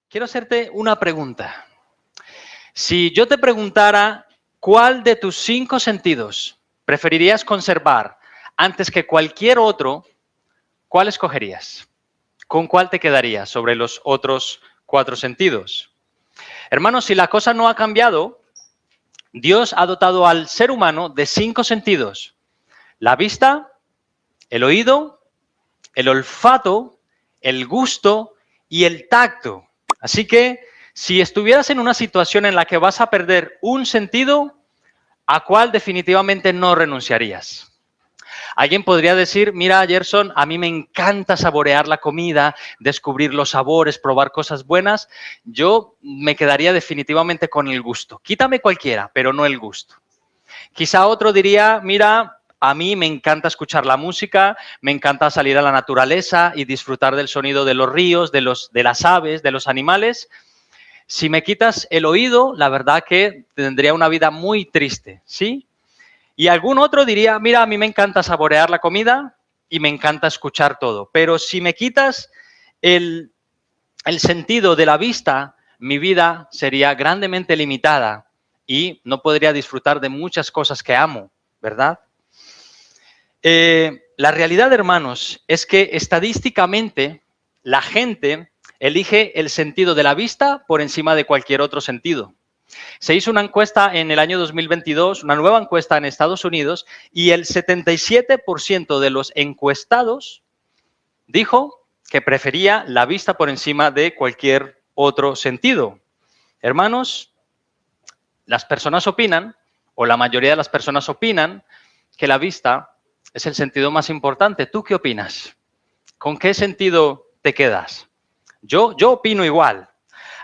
Quiero hacerte una pregunta. Si yo te preguntara cuál de tus 5 sentidos preferirías conservar antes que cualquier otro, ¿cuál escogerías? ¿Con cuál te quedarías sobre los otros 4 sentidos? Hermanos, si la cosa no ha cambiado, Dios ha dotado al ser humano de 5 sentidos: la vista, el oído, el olfato, el gusto y el tacto. Así que si estuvieras en una situación en la que vas a perder un sentido, ¿a cuál definitivamente no renunciarías? Alguien podría decir, mira, Gerson, a mí me encanta saborear la comida, descubrir los sabores, probar cosas buenas. Yo me quedaría definitivamente con el gusto. Quítame cualquiera, pero no el gusto. Quizá otro diría, mira, a mí me encanta escuchar la música, me encanta salir a la naturaleza y disfrutar del sonido de los ríos, de las aves, de los animales. Si me quitas el oído, la verdad que tendría una vida muy triste, ¿sí? Y algún otro diría, mira, a mí me encanta saborear la comida y me encanta escuchar todo. Pero si me quitas el sentido de la vista, mi vida sería grandemente limitada y no podría disfrutar de muchas cosas que amo, ¿verdad? La realidad, hermanos, es que estadísticamente la gente elige el sentido de la vista por encima de cualquier otro sentido. Se hizo una encuesta en el año 2022, una nueva encuesta en Estados Unidos, y el 77% de los encuestados dijo que prefería la vista por encima de cualquier otro sentido. Hermanos, las personas opinan, o la mayoría de las personas opinan, que la vista es el sentido más importante. ¿Tú qué opinas? ¿Con qué sentido te quedas? Yo opino igual.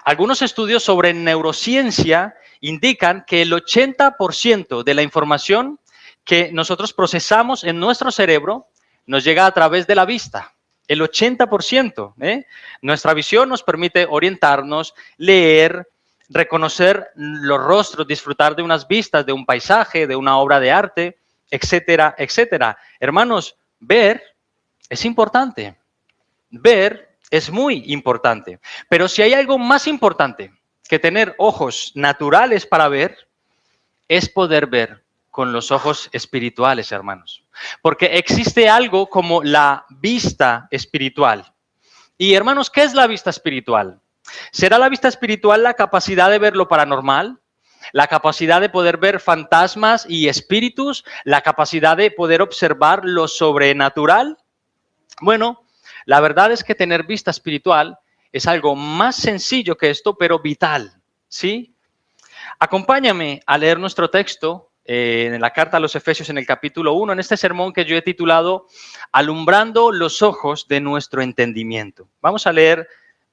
Algunos estudios sobre neurociencia indican que el 80% de la información que nosotros procesamos en nuestro cerebro nos llega a través de la vista. El 80%. Nuestra visión nos permite orientarnos, leer, reconocer los rostros, disfrutar de unas vistas, de un paisaje, de una obra de arte, etcétera, etcétera. Hermanos, ver es importante. Ver es muy importante. Pero si hay algo más importante que tener ojos naturales para ver, es poder ver con los ojos espirituales, hermanos. Porque existe algo como la vista espiritual. Y hermanos, ¿qué es la vista espiritual? ¿Será la vista espiritual la capacidad de ver lo paranormal? ¿La capacidad de poder ver fantasmas y espíritus? ¿La capacidad de poder observar lo sobrenatural? Bueno, la verdad es que tener vista espiritual es algo más sencillo que esto, pero vital, ¿sí? Acompáñame a leer nuestro texto en la carta a los Efesios en el capítulo 1, en este sermón que yo he titulado Alumbrando los ojos de nuestro entendimiento. Vamos a leer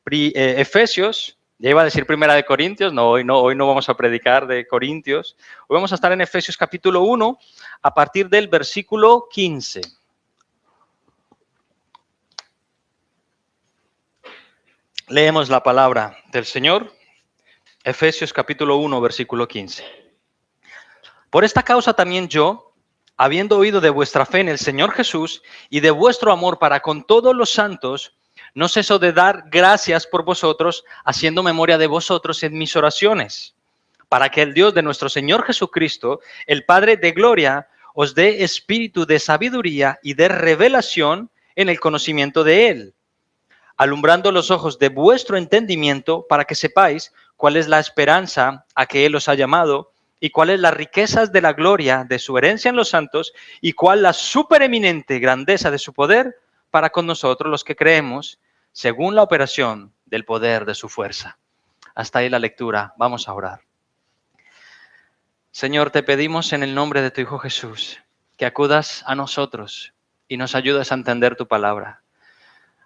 Efesios, ya iba a decir Primera de Corintios, hoy no vamos a predicar de Corintios. Hoy vamos a estar en Efesios capítulo 1 a partir del versículo 15. Leemos la palabra del Señor, Efesios capítulo 1, versículo 15. Por esta causa también yo, habiendo oído de vuestra fe en el Señor Jesús y de vuestro amor para con todos los santos, no ceso de dar gracias por vosotros, haciendo memoria de vosotros en mis oraciones, para que el Dios de nuestro Señor Jesucristo, el Padre de gloria, os dé espíritu de sabiduría y de revelación en el conocimiento de Él, alumbrando los ojos de vuestro entendimiento para que sepáis cuál es la esperanza a que Él os ha llamado y cuáles las riquezas de la gloria de su herencia en los santos y cuál la supereminente grandeza de su poder para con nosotros los que creemos, según la operación del poder de su fuerza. Hasta ahí la lectura. Vamos a orar. Señor, te pedimos en el nombre de tu Hijo Jesús que acudas a nosotros y nos ayudes a entender tu palabra.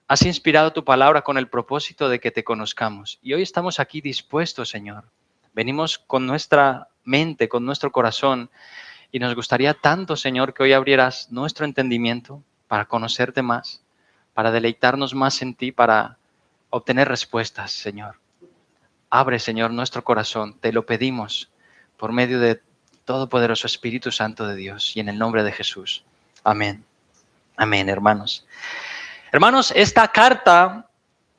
Has inspirado tu palabra con el propósito de que te conozcamos. Y hoy estamos aquí dispuestos, Señor. Venimos con nuestra mente, con nuestro corazón. Y nos gustaría tanto, Señor, que hoy abrieras nuestro entendimiento para conocerte más, para deleitarnos más en ti, para obtener respuestas, Señor. Abre, Señor, nuestro corazón. Te lo pedimos por medio de Todopoderoso Espíritu Santo de Dios, y en el nombre de Jesús. Amén. Amén, hermanos. Hermanos, esta carta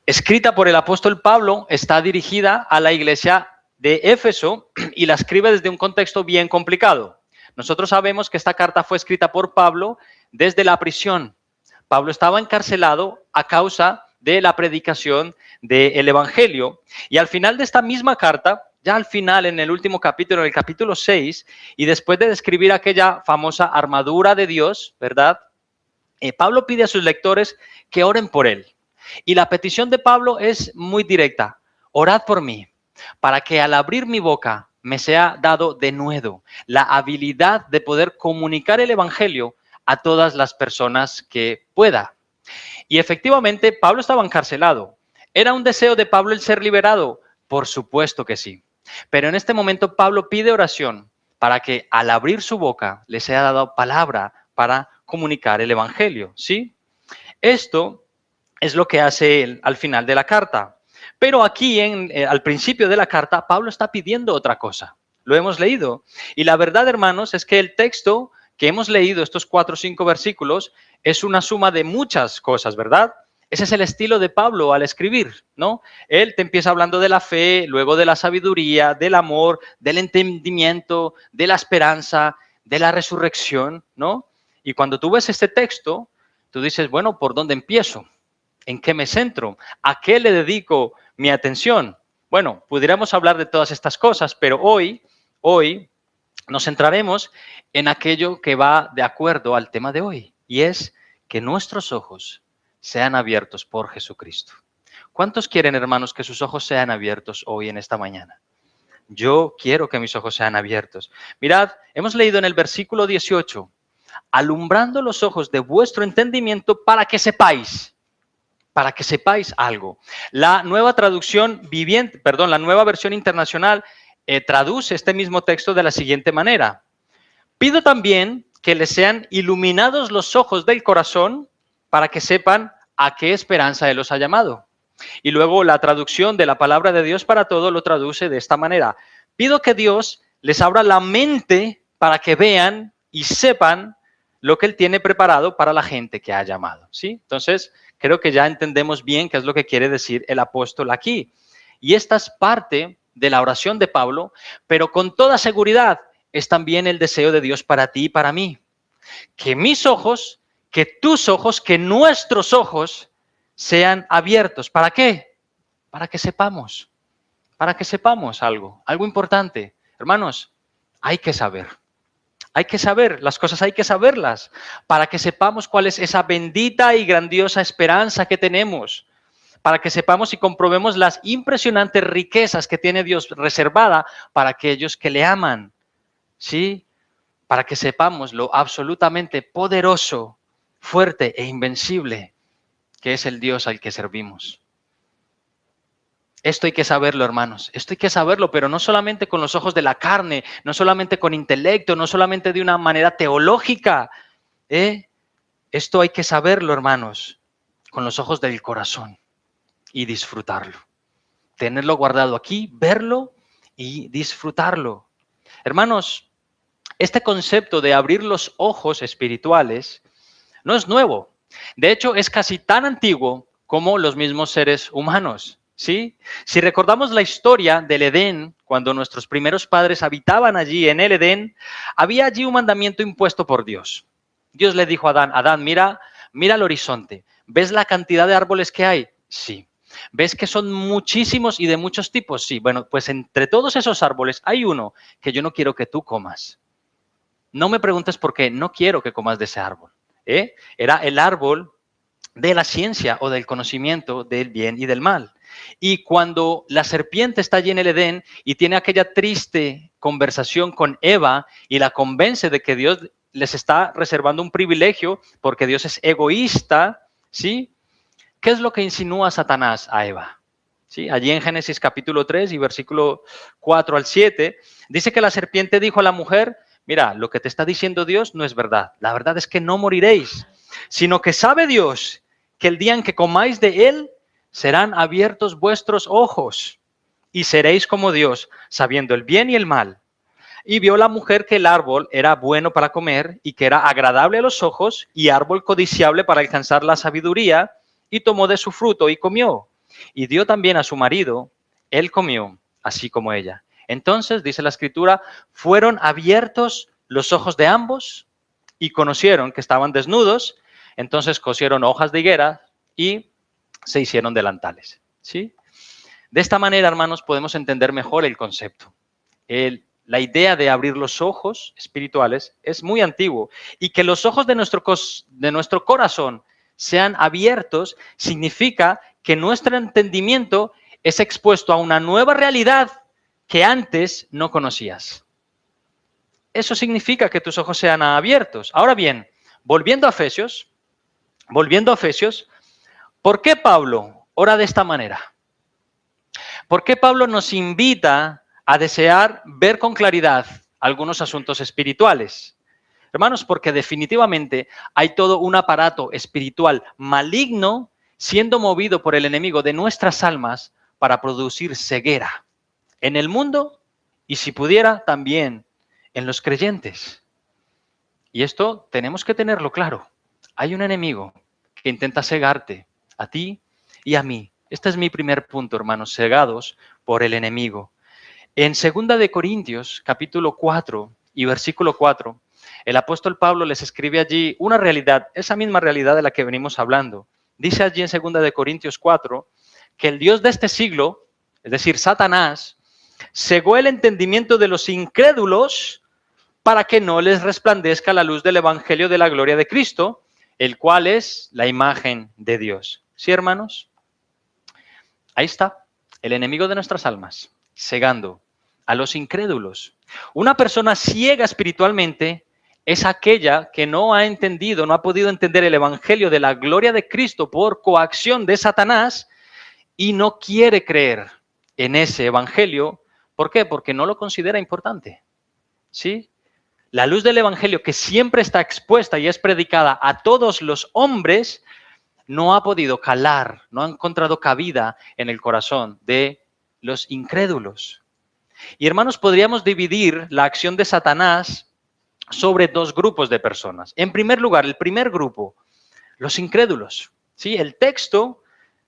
escrita por el apóstol Pablo está dirigida a la iglesia de Éfeso y la escribe desde un contexto bien complicado. Nosotros sabemos que esta carta fue escrita por Pablo desde la prisión. Pablo estaba encarcelado a causa de la predicación del Evangelio. Y al final de esta misma carta, ya al final, en el último capítulo, en el capítulo 6, y después de describir aquella famosa armadura de Dios, ¿verdad? Pablo pide a sus lectores que oren por él. Y la petición de Pablo es muy directa. Orad por mí, para que al abrir mi boca me sea dado de nuevo la habilidad de poder comunicar el Evangelio a todas las personas que pueda. Y efectivamente, Pablo estaba encarcelado. ¿Era un deseo de Pablo el ser liberado? Por supuesto que sí. Pero en este momento Pablo pide oración para que al abrir su boca le sea dado palabra para comunicar el Evangelio, ¿sí? Esto es lo que hace él al final de la carta. Pero aquí, al principio de la carta, Pablo está pidiendo otra cosa. Lo hemos leído. Y la verdad, hermanos, es que el texto que hemos leído, estos 4 o 5 versículos, es una suma de muchas cosas, ¿verdad? Ese es el estilo de Pablo al escribir, ¿no? Él te empieza hablando de la fe, luego de la sabiduría, del amor, del entendimiento, de la esperanza, de la resurrección, ¿no? Y cuando tú ves este texto, tú dices, bueno, ¿por dónde empiezo? ¿En qué me centro? ¿A qué le dedico mi atención? Bueno, pudiéramos hablar de todas estas cosas, pero hoy nos centraremos en aquello que va de acuerdo al tema de hoy, y es que nuestros ojos sean abiertos por Jesucristo. ¿Cuántos quieren, hermanos, que sus ojos sean abiertos hoy en esta mañana? Yo quiero que mis ojos sean abiertos. Mirad, hemos leído en el versículo 18, alumbrando los ojos de vuestro entendimiento para que sepáis algo. La nueva traducción viviente, la nueva versión internacional traduce este mismo texto de la siguiente manera. Pido también que les sean iluminados los ojos del corazón para que sepan a qué esperanza Él los ha llamado. Y luego la traducción de la palabra de Dios para todo lo traduce de esta manera. Pido que Dios les abra la mente para que vean y sepan lo que Él tiene preparado para la gente que ha llamado, ¿sí? Entonces, creo que ya entendemos bien qué es lo que quiere decir el apóstol aquí. Y esta es parte de la oración de Pablo, pero con toda seguridad es también el deseo de Dios para ti y para mí. Que mis ojos, que tus ojos, que nuestros ojos sean abiertos. ¿Para qué? Para que sepamos algo importante. Hermanos, hay que saber. Hay que saber, las cosas hay que saberlas para que sepamos cuál es esa bendita y grandiosa esperanza que tenemos, para que sepamos y comprobemos las impresionantes riquezas que tiene Dios reservada para aquellos que le aman, ¿sí? Para que sepamos lo absolutamente poderoso, fuerte e invencible que es el Dios al que servimos. Esto hay que saberlo, hermanos. Esto hay que saberlo, pero no solamente con los ojos de la carne, no solamente con intelecto, no solamente de una manera teológica. Esto hay que saberlo, hermanos, con los ojos del corazón y disfrutarlo. Tenerlo guardado aquí, verlo y disfrutarlo. Hermanos, este concepto de abrir los ojos espirituales no es nuevo. De hecho, es casi tan antiguo como los mismos seres humanos. ¿Sí? Si recordamos la historia del Edén, cuando nuestros primeros padres habitaban allí en el Edén, había allí un mandamiento impuesto por Dios. Dios le dijo a Adán, Adán, mira el horizonte. ¿Ves la cantidad de árboles que hay? Sí. ¿Ves que son muchísimos y de muchos tipos? Sí. Bueno, pues entre todos esos árboles hay uno que yo no quiero que tú comas. No me preguntes por qué, no quiero que comas de ese árbol. Era el árbol de la ciencia o del conocimiento del bien y del mal. Y cuando la serpiente está allí en el Edén y tiene aquella triste conversación con Eva y la convence de que Dios les está reservando un privilegio porque Dios es egoísta, ¿sí? ¿Qué es lo que insinúa Satanás a Eva? ¿Sí? Allí en Génesis capítulo 3 y versículo 4 al 7, dice que la serpiente dijo a la mujer, mira, lo que te está diciendo Dios no es verdad. La verdad es que no moriréis, sino que sabe Dios que el día en que comáis de él, serán abiertos vuestros ojos y seréis como Dios, sabiendo el bien y el mal. Y vio la mujer que el árbol era bueno para comer y que era agradable a los ojos y árbol codiciable para alcanzar la sabiduría, y tomó de su fruto y comió. Y dio también a su marido, él comió, así como ella. Entonces, dice la escritura, fueron abiertos los ojos de ambos y conocieron que estaban desnudos. Entonces cosieron hojas de higuera y se hicieron delantales. ¿Sí? De esta manera, hermanos, podemos entender mejor el concepto. La idea de abrir los ojos espirituales es muy antiguo, y que los ojos de nuestro corazón sean abiertos significa que nuestro entendimiento es expuesto a una nueva realidad que antes no conocías. Eso significa que tus ojos sean abiertos. Ahora bien, volviendo a Efesios, ¿por qué Pablo ora de esta manera? ¿Por qué Pablo nos invita a desear ver con claridad algunos asuntos espirituales? Hermanos, porque definitivamente hay todo un aparato espiritual maligno siendo movido por el enemigo de nuestras almas para producir ceguera en el mundo y, si pudiera, también en los creyentes. Y esto tenemos que tenerlo claro. Hay un enemigo que intenta cegarte a ti y a mí. Este es mi primer punto, hermanos, cegados por el enemigo. En 2 de Corintios, capítulo 4 y versículo 4, el apóstol Pablo les escribe allí una realidad, esa misma realidad de la que venimos hablando. Dice allí en 2 de Corintios 4 que el Dios de este siglo, es decir, Satanás, cegó el entendimiento de los incrédulos para que no les resplandezca la luz del evangelio de la gloria de Cristo, el cual es la imagen de Dios. ¿Sí, hermanos? Ahí está, el enemigo de nuestras almas, cegando a los incrédulos. Una persona ciega espiritualmente es aquella que no ha entendido, no ha podido entender el evangelio de la gloria de Cristo por coacción de Satanás y no quiere creer en ese evangelio. ¿Por qué? Porque no lo considera importante. ¿Sí? La luz del evangelio, que siempre está expuesta y es predicada a todos los hombres, no ha podido calar, no ha encontrado cabida en el corazón de los incrédulos. Y, hermanos, podríamos dividir la acción de Satanás sobre dos grupos de personas. En primer lugar, el primer grupo, los incrédulos. ¿Sí? El texto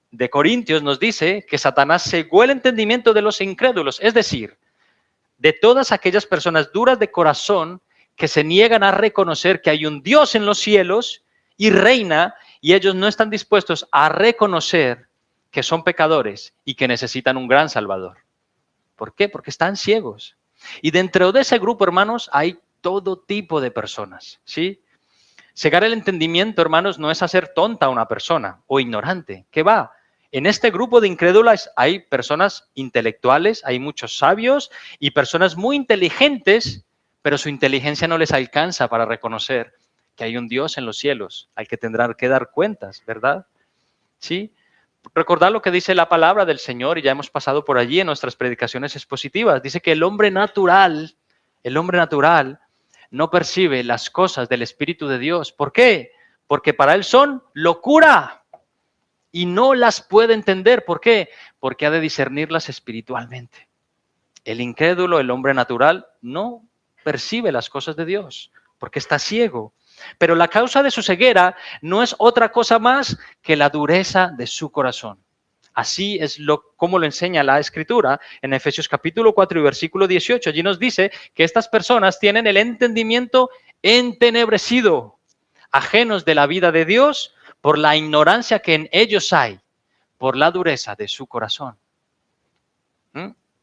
de Corintios nos dice que Satanás cegó el entendimiento de los incrédulos, es decir, de todas aquellas personas duras de corazón que se niegan a reconocer que hay un Dios en los cielos y reina, y ellos no están dispuestos a reconocer que son pecadores y que necesitan un gran Salvador. ¿Por qué? Porque están ciegos. Y dentro de ese grupo, hermanos, hay todo tipo de personas, ¿sí? Cegar el entendimiento, hermanos, no es hacer tonta a una persona o ignorante. ¿Qué va? En este grupo de incrédulos hay personas intelectuales, hay muchos sabios y personas muy inteligentes, pero su inteligencia no les alcanza para reconocer que hay un Dios en los cielos al que tendrán que dar cuentas, ¿verdad? ¿Sí? Recordad lo que dice la palabra del Señor, y ya hemos pasado por allí en nuestras predicaciones expositivas. Dice que el hombre natural no percibe las cosas del Espíritu de Dios. ¿Por qué? Porque para él son locura y no las puede entender. ¿Por qué? Porque ha de discernirlas espiritualmente. El incrédulo, el hombre natural, no percibe las cosas de Dios porque está ciego. Pero la causa de su ceguera no es otra cosa más que la dureza de su corazón. Así es como lo enseña la Escritura en Efesios capítulo 4 y versículo 18. Allí nos dice que estas personas tienen el entendimiento entenebrecido, ajenos de la vida de Dios por la ignorancia que en ellos hay, por la dureza de su corazón.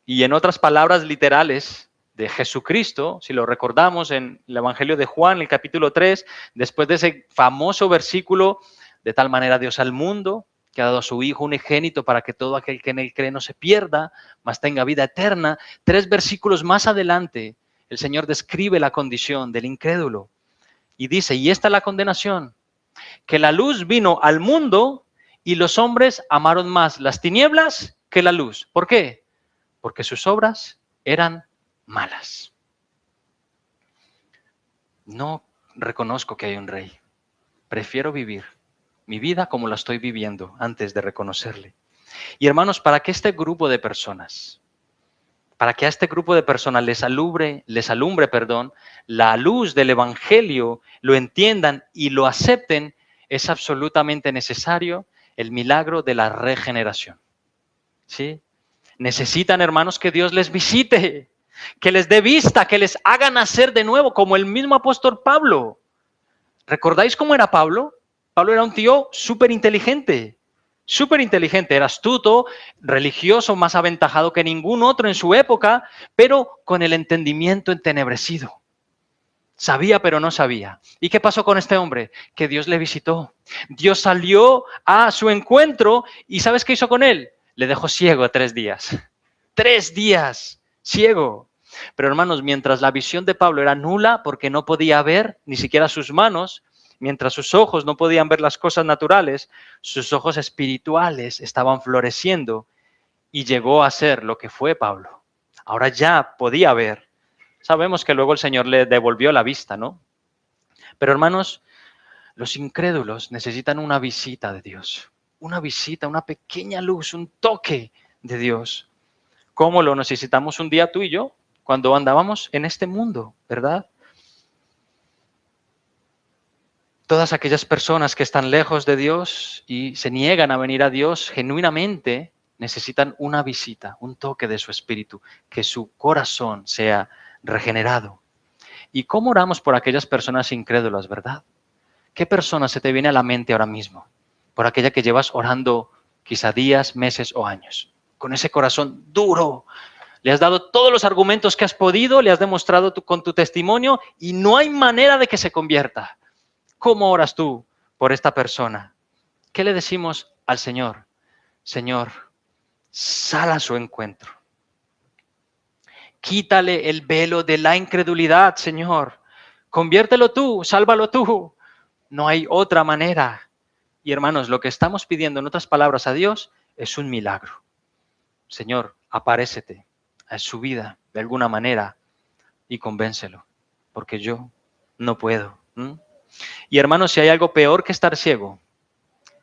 Y en otras palabras literales de Jesucristo, si lo recordamos en el Evangelio de Juan, el capítulo 3, después de ese famoso versículo, de tal manera Dios al mundo, que ha dado a su Hijo unigénito para que todo aquel que en él cree no se pierda, mas tenga vida eterna. 3 versículos más adelante, el Señor describe la condición del incrédulo y dice, y esta es la condenación, que la luz vino al mundo y los hombres amaron más las tinieblas que la luz. ¿Por qué? Porque sus obras eran malas. No reconozco que hay un rey. Prefiero vivir mi vida como la estoy viviendo antes de reconocerle. Y hermanos, para que este grupo de personas, para que a este grupo de personas les alumbre, la luz del Evangelio, lo entiendan y lo acepten, es absolutamente necesario el milagro de la regeneración. ¿Sí? Necesitan, hermanos, que Dios les visite, que les dé vista, que les haga nacer de nuevo, como el mismo apóstol Pablo. ¿Recordáis cómo era Pablo? Pablo era un tío súper inteligente, era astuto, religioso, más aventajado que ningún otro en su época, pero con el entendimiento entenebrecido. Sabía, pero no sabía. ¿Y qué pasó con este hombre? Que Dios le visitó. Dios salió a su encuentro y ¿sabes qué hizo con él? Le dejó ciego 3 días. 3 días, ciego. Pero hermanos, mientras la visión de Pablo era nula porque no podía ver ni siquiera sus manos, mientras sus ojos no podían ver las cosas naturales, sus ojos espirituales estaban floreciendo y llegó a ser lo que fue Pablo. Ahora ya podía ver. Sabemos que luego el Señor le devolvió la vista, ¿no? Pero hermanos, los incrédulos necesitan una visita de Dios. Una visita, una pequeña luz, un toque de Dios. ¿Cómo lo necesitamos un día tú y yo? Cuando andábamos en este mundo, ¿verdad? Todas aquellas personas que están lejos de Dios y se niegan a venir a Dios genuinamente necesitan una visita, un toque de su espíritu, que su corazón sea regenerado. ¿Y cómo oramos por aquellas personas incrédulas, verdad? ¿Qué persona se te viene a la mente ahora mismo? Por aquella que llevas orando quizá días, meses o años. Con ese corazón duro. Le has dado todos los argumentos que has podido, le has demostrado con tu testimonio y no hay manera de que se convierta. ¿Cómo oras tú por esta persona? ¿Qué le decimos al Señor? Señor, sal a su encuentro. Quítale el velo de la incredulidad, Señor. Conviértelo tú, sálvalo tú. No hay otra manera. Y hermanos, lo que estamos pidiendo en otras palabras a Dios es un milagro. Señor, aparécete a su vida de alguna manera y convéncelo, porque yo no puedo. Y hermanos, si hay algo peor que estar ciego,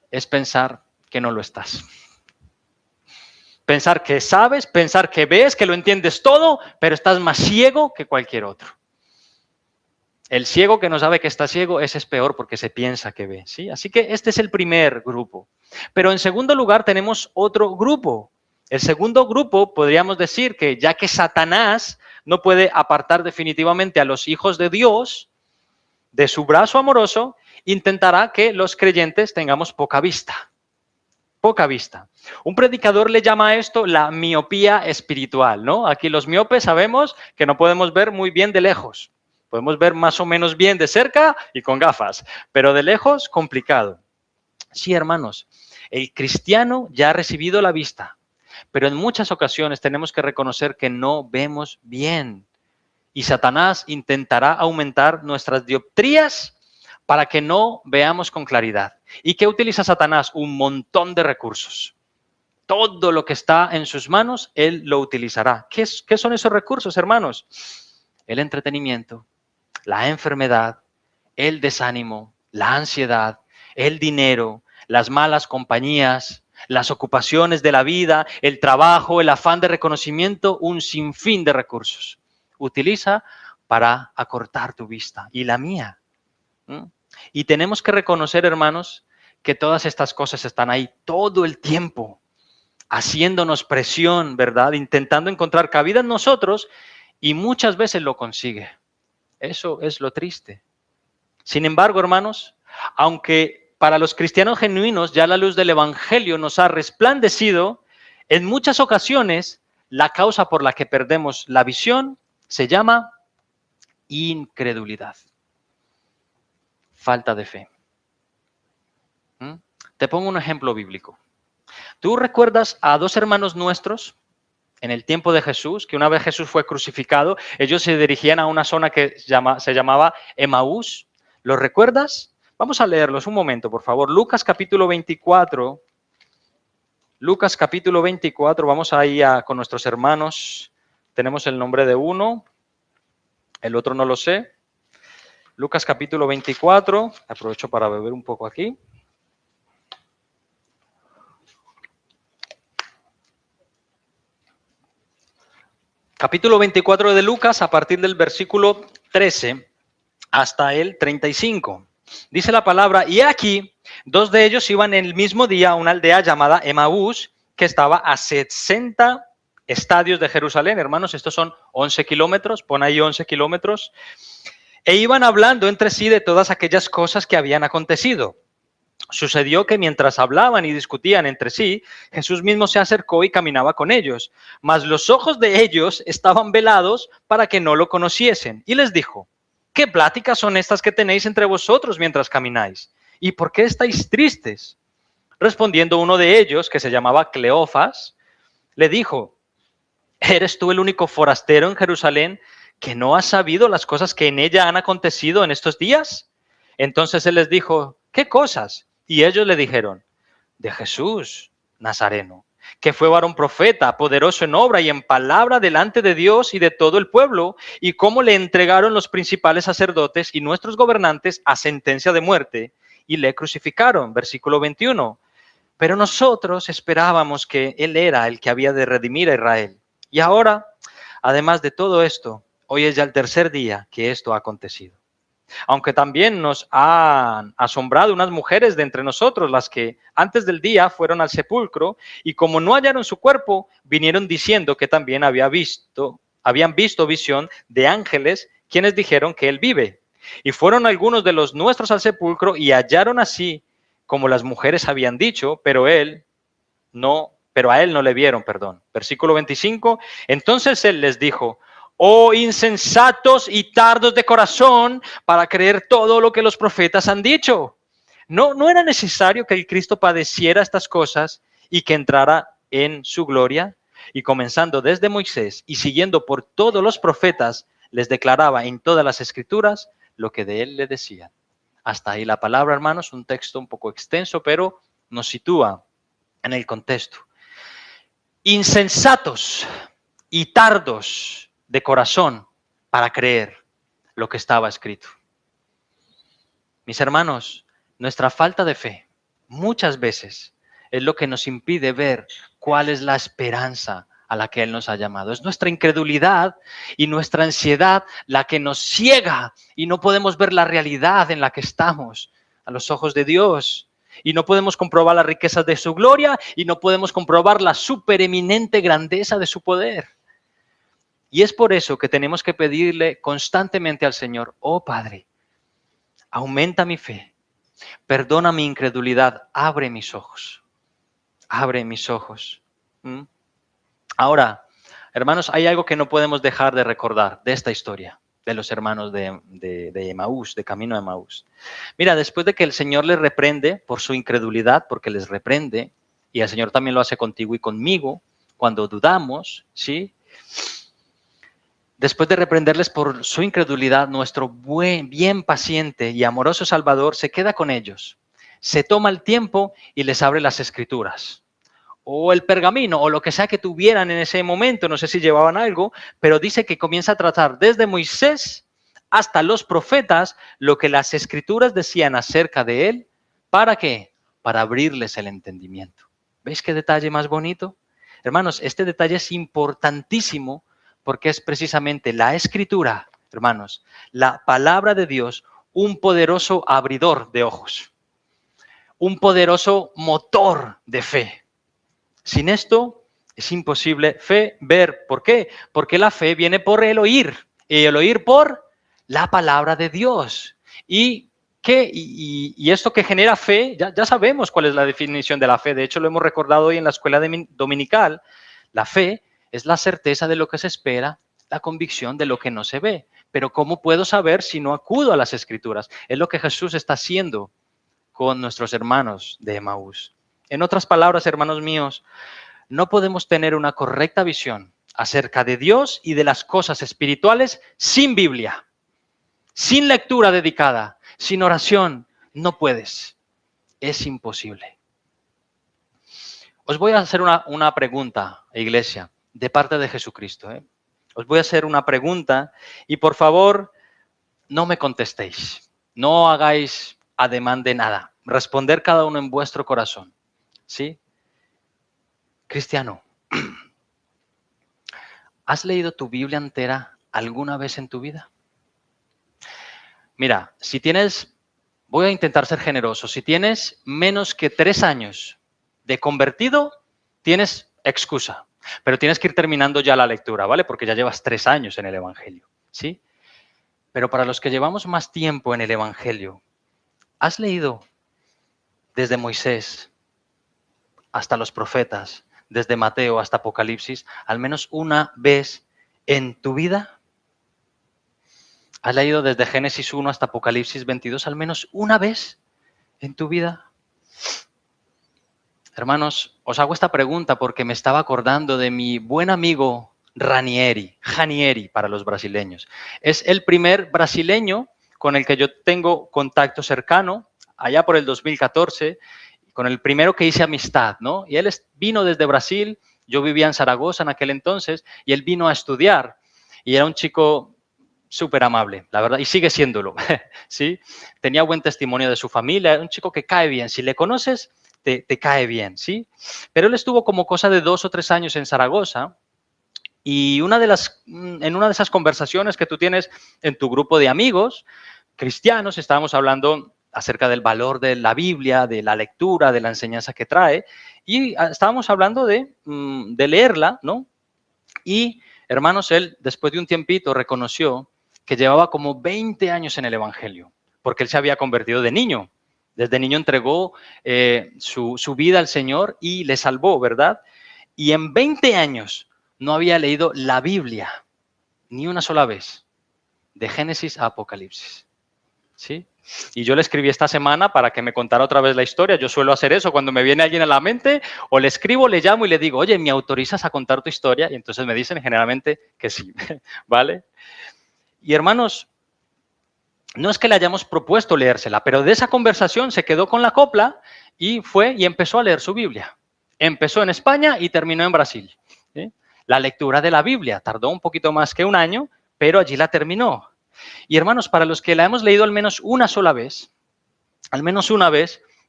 es pensar que no lo estás. Pensar que sabes, pensar que ves, que lo entiendes todo, pero estás más ciego que cualquier otro. El ciego que no sabe que está ciego, ese es peor porque se piensa que ve, ¿sí? Así que este es el primer grupo. Pero en segundo lugar tenemos otro grupo. El segundo grupo podríamos decir que ya que Satanás no puede apartar definitivamente a los hijos de Dios de su brazo amoroso, intentará que los creyentes tengamos poca vista. Poca vista. Un predicador le llama a esto la miopía espiritual, ¿no? Aquí los miopes sabemos que no podemos ver muy bien de lejos. Podemos ver más o menos bien de cerca y con gafas, pero de lejos complicado. Sí, hermanos, el cristiano ya ha recibido la vista, pero en muchas ocasiones tenemos que reconocer que no vemos bien. Y Satanás intentará aumentar nuestras dioptrías para que no veamos con claridad. ¿Y qué utiliza Satanás? Un montón de recursos. Todo lo que está en sus manos, él lo utilizará. ¿Qué son esos recursos, hermanos? El entretenimiento, la enfermedad, el desánimo, la ansiedad, el dinero, las malas compañías, las ocupaciones de la vida, el trabajo, el afán de reconocimiento, un sinfín de recursos. Utiliza para acortar tu vista y la mía. Y tenemos que reconocer, hermanos, que todas estas cosas están ahí todo el tiempo, haciéndonos presión, ¿verdad? Intentando encontrar cabida en nosotros y muchas veces lo consigue. Eso es lo triste. Sin embargo, hermanos, aunque para los cristianos genuinos ya la luz del Evangelio nos ha resplandecido, en muchas ocasiones la causa por la que perdemos la visión se llama incredulidad. Falta de fe. Te pongo un ejemplo bíblico. ¿Tú recuerdas a 2 hermanos nuestros en el tiempo de Jesús, que una vez Jesús fue crucificado, ellos se dirigían a una zona que se llamaba Emaús? ¿Los recuerdas? Vamos a leerlos un momento, por favor. Lucas capítulo 24. Lucas capítulo 24, vamos ahí con nuestros hermanos. Tenemos el nombre de uno, el otro no lo sé. Lucas capítulo 24, aprovecho para beber un poco aquí. Capítulo 24 de Lucas, a partir del versículo 13 hasta el 35. Dice la palabra, y aquí, dos de ellos iban el mismo día a una aldea llamada Emaús, que estaba a 60 estadios de Jerusalén. Hermanos, estos son 11 kilómetros, pon ahí 11 kilómetros. E iban hablando entre sí de todas aquellas cosas que habían acontecido. Sucedió que mientras hablaban y discutían entre sí, Jesús mismo se acercó y caminaba con ellos. Mas los ojos de ellos estaban velados para que no lo conociesen. Y les dijo, ¿qué pláticas son estas que tenéis entre vosotros mientras camináis? ¿Y por qué estáis tristes? Respondiendo uno de ellos, que se llamaba Cleofas, le dijo, ¿eres tú el único forastero en Jerusalén que no has sabido las cosas que en ella han acontecido en estos días? Entonces él les dijo, ¿qué cosas? Y ellos le dijeron, de Jesús Nazareno, que fue varón profeta, poderoso en obra y en palabra delante de Dios y de todo el pueblo, y cómo le entregaron los principales sacerdotes y nuestros gobernantes a sentencia de muerte, y le crucificaron. Versículo 21. Pero nosotros esperábamos que Él era el que había de redimir a Israel. Y ahora, además de todo esto, hoy es ya el tercer día que esto ha acontecido. Aunque también nos han asombrado unas mujeres de entre nosotros, las que antes del día fueron al sepulcro y como no hallaron su cuerpo, vinieron diciendo que también habían visto visión de ángeles, quienes dijeron que Él vive. Y fueron algunos de los nuestros al sepulcro y hallaron así como las mujeres habían dicho, pero a él no le vieron, perdón. Versículo 25, entonces Él les dijo, oh insensatos y tardos de corazón para creer todo lo que los profetas han dicho. No era necesario que el Cristo padeciera estas cosas y que entrara en su gloria. Y comenzando desde Moisés y siguiendo por todos los profetas, les declaraba en todas las escrituras lo que de Él le decían. Hasta ahí la palabra, hermanos, un texto un poco extenso, pero nos sitúa en el contexto. Insensatos y tardos de corazón para creer lo que estaba escrito. Mis hermanos, nuestra falta de fe muchas veces es lo que nos impide ver cuál es la esperanza a la que Él nos ha llamado. Es nuestra incredulidad y nuestra ansiedad la que nos ciega y no podemos ver la realidad en la que estamos a los ojos de Dios. Y no podemos comprobar las riquezas de su gloria y no podemos comprobar la supereminente grandeza de su poder. Y es por eso que tenemos que pedirle constantemente al Señor, oh Padre, aumenta mi fe, perdona mi incredulidad, abre mis ojos, abre mis ojos. Ahora, hermanos, hay algo que no podemos dejar de recordar de esta historia, de los hermanos de Emaús, de camino a Emaús. Mira, después de que el Señor les reprende por su incredulidad, porque les reprende, y el Señor también lo hace contigo y conmigo, cuando dudamos, ¿sí? Después de reprenderles por su incredulidad, nuestro bien paciente y amoroso Salvador se queda con ellos, se toma el tiempo y les abre las Escrituras, o el pergamino, o lo que sea que tuvieran en ese momento, no sé si llevaban algo, pero dice que comienza a tratar desde Moisés hasta los profetas lo que las Escrituras decían acerca de él. ¿Para qué? Para abrirles el entendimiento. ¿Veis qué detalle más bonito? Hermanos, este detalle es importantísimo porque es precisamente la Escritura, hermanos, la palabra de Dios, un poderoso abridor de ojos, un poderoso motor de fe. Sin esto es imposible ver. ¿Por qué? Porque la fe viene por el oír, y el oír por la palabra de Dios. Y esto que genera fe, ya sabemos cuál es la definición de la fe. De hecho, lo hemos recordado hoy en la escuela dominical. La fe es la certeza de lo que se espera, la convicción de lo que no se ve. Pero ¿cómo puedo saber si no acudo a las Escrituras? Es lo que Jesús está haciendo con nuestros hermanos de Emaús. En otras palabras, hermanos míos, no podemos tener una correcta visión acerca de Dios y de las cosas espirituales sin Biblia, sin lectura dedicada, sin oración. No puedes. Es imposible. Os voy a hacer una pregunta, iglesia, de parte de Jesucristo. Os voy a hacer una pregunta y por favor no me contestéis. No hagáis ademán de nada. Responder cada uno en vuestro corazón. ¿Sí? Cristiano, ¿Has leído tu Biblia entera alguna vez en tu vida? Mira, si tienes, voy a intentar ser generoso, si tienes menos que 3 años de convertido, tienes excusa, pero tienes que ir terminando ya la lectura, ¿vale? Porque ya llevas 3 años en el Evangelio, ¿sí? Pero para los que llevamos más tiempo en el Evangelio, ¿has leído desde Moisés hasta los profetas, desde Mateo hasta Apocalipsis, al menos una vez en tu vida? ¿Has leído desde Génesis 1 hasta Apocalipsis 22 al menos una vez en tu vida? Hermanos, os hago esta pregunta porque me estaba acordando de mi buen amigo Ranieri para los brasileños. Es el primer brasileño con el que yo tengo contacto cercano, allá por el 2014, con el primero que hice amistad, ¿no? Y él vino desde Brasil, yo vivía en Zaragoza en aquel entonces, y él vino a estudiar. Y era un chico súper amable, la verdad, y sigue siéndolo, ¿sí? Tenía buen testimonio de su familia, era un chico que cae bien. Si le conoces, te cae bien, ¿sí? Pero él estuvo como cosa de 2 o 3 años en Zaragoza y en una de esas conversaciones que tú tienes en tu grupo de amigos cristianos, estábamos hablando acerca del valor de la Biblia, de la lectura, de la enseñanza que trae, y estábamos hablando de leerla, ¿no? Y, hermanos, él, después de un tiempito, reconoció que llevaba como 20 años en el Evangelio, porque él se había convertido de niño. Desde niño entregó su vida al Señor y le salvó, ¿verdad? Y en 20 años no había leído la Biblia ni una sola vez, de Génesis a Apocalipsis. ¿Sí? Y yo le escribí esta semana para que me contara otra vez la historia. Yo suelo hacer eso cuando me viene alguien a la mente, o le escribo, le llamo y le digo, oye, ¿me autorizas a contar tu historia? Y entonces me dicen generalmente que sí, ¿vale? Y hermanos, no es que le hayamos propuesto leérsela, pero de esa conversación se quedó con la copla y fue y empezó a leer su Biblia. Empezó en España y terminó en Brasil. ¿Sí? La lectura de la Biblia tardó un poquito más que un año, pero allí la terminó. Y hermanos, para los que la hemos leído al menos una sola vez,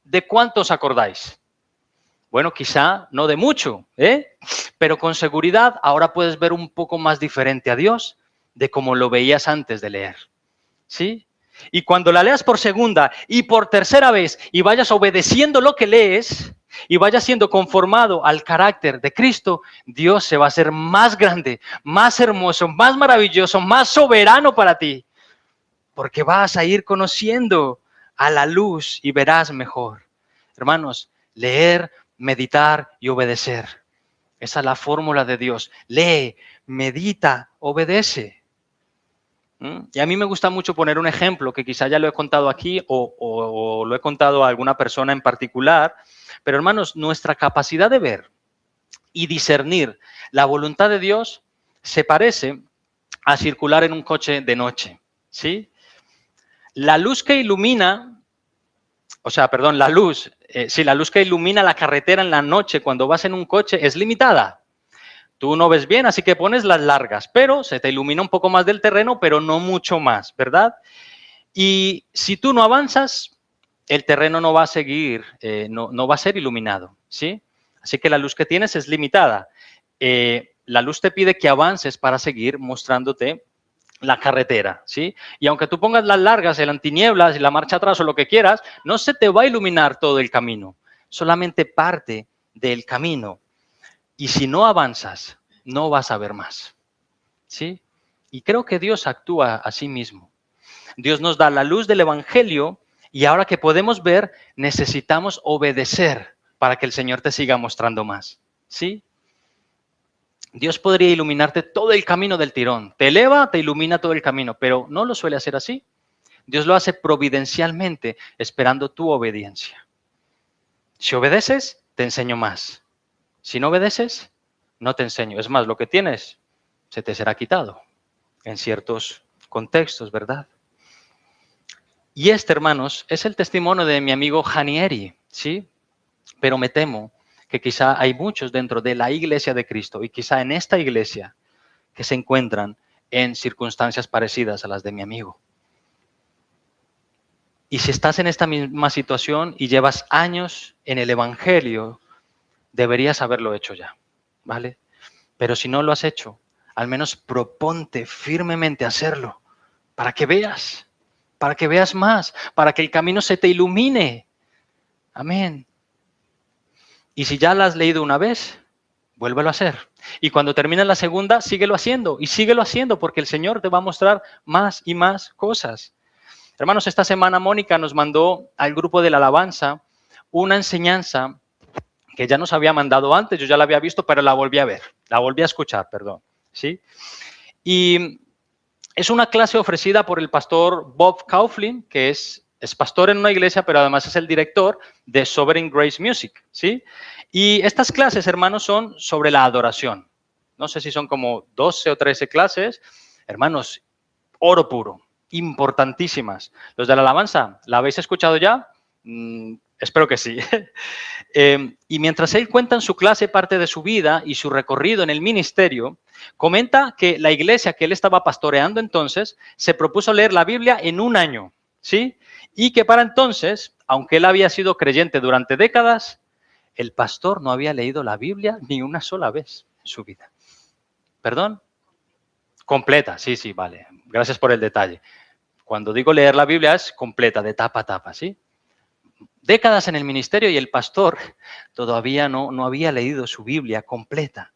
¿de cuánto os acordáis? Bueno, quizá no de mucho, pero con seguridad ahora puedes ver un poco más diferente a Dios de como lo veías antes de leer. ¿Sí? Y cuando la leas por segunda y por tercera vez y vayas obedeciendo lo que lees y vayas siendo conformado al carácter de Cristo, Dios se va a hacer más grande, más hermoso, más maravilloso, más soberano para ti. Porque vas a ir conociendo a la luz y verás mejor. Hermanos, leer, meditar y obedecer. Esa es la fórmula de Dios. Lee, medita, obedece. Y a mí me gusta mucho poner un ejemplo que quizá ya lo he contado aquí o lo he contado a alguna persona en particular. Pero hermanos, nuestra capacidad de ver y discernir la voluntad de Dios se parece a circular en un coche de noche. ¿Sí? La luz que ilumina, la luz que ilumina la carretera en la noche cuando vas en un coche es limitada. Tú no ves bien, así que pones las largas, pero se te ilumina un poco más del terreno, pero no mucho más, ¿verdad? Y si tú no avanzas, el terreno no va a seguir, no va a ser iluminado, ¿sí? Así que la luz que tienes es limitada. La luz te pide que avances para seguir mostrándote la carretera, ¿sí? Y aunque tú pongas las largas, el antinieblas y la marcha atrás o lo que quieras, no se te va a iluminar todo el camino, solamente parte del camino. Y si no avanzas, no vas a ver más, ¿sí? Y creo que Dios actúa así mismo. Dios nos da la luz del Evangelio y ahora que podemos ver, necesitamos obedecer para que el Señor te siga mostrando más, ¿sí? Dios podría iluminarte todo el camino del tirón. Te eleva, te ilumina todo el camino, pero no lo suele hacer así. Dios lo hace providencialmente, esperando tu obediencia. Si obedeces, te enseño más. Si no obedeces, no te enseño. Es más, lo que tienes se te será quitado en ciertos contextos, ¿verdad? Y hermanos, es el testimonio de mi amigo Ranieri, ¿sí? Pero me temo que quizá hay muchos dentro de la iglesia de Cristo y quizá en esta iglesia que se encuentran en circunstancias parecidas a las de mi amigo. Y si estás en esta misma situación y llevas años en el Evangelio, deberías haberlo hecho ya, ¿vale? Pero si no lo has hecho, al menos proponte firmemente hacerlo para que veas más, para que el camino se te ilumine. Amén. Y si ya la has leído una vez, vuélvelo a hacer. Y cuando termine la segunda, síguelo haciendo y síguelo haciendo porque el Señor te va a mostrar más y más cosas. Hermanos, esta semana Mónica nos mandó al grupo de la alabanza una enseñanza que ya nos había mandado antes, yo ya la había visto, pero la volví a ver, la volví a escuchar, perdón. ¿Sí? Y es una clase ofrecida por el pastor Bob Kauflin, que es pastor en una iglesia, pero además es el director de Sovereign Grace Music, ¿sí? Y estas clases, hermanos, son sobre la adoración. No sé si son como 12 o 13 clases. Hermanos, oro puro, importantísimas. Los de la alabanza, ¿la habéis escuchado ya? Espero que sí. Y mientras él cuenta en su clase parte de su vida y su recorrido en el ministerio, comenta que la iglesia que él estaba pastoreando entonces se propuso leer la Biblia en un año, ¿sí? Y que para entonces, aunque él había sido creyente durante décadas, el pastor no había leído la Biblia ni una sola vez en su vida. ¿Perdón? Completa, sí, vale. Gracias por el detalle. Cuando digo leer la Biblia es completa, de tapa a tapa, ¿sí? Décadas en el ministerio y el pastor todavía no había leído su Biblia completa.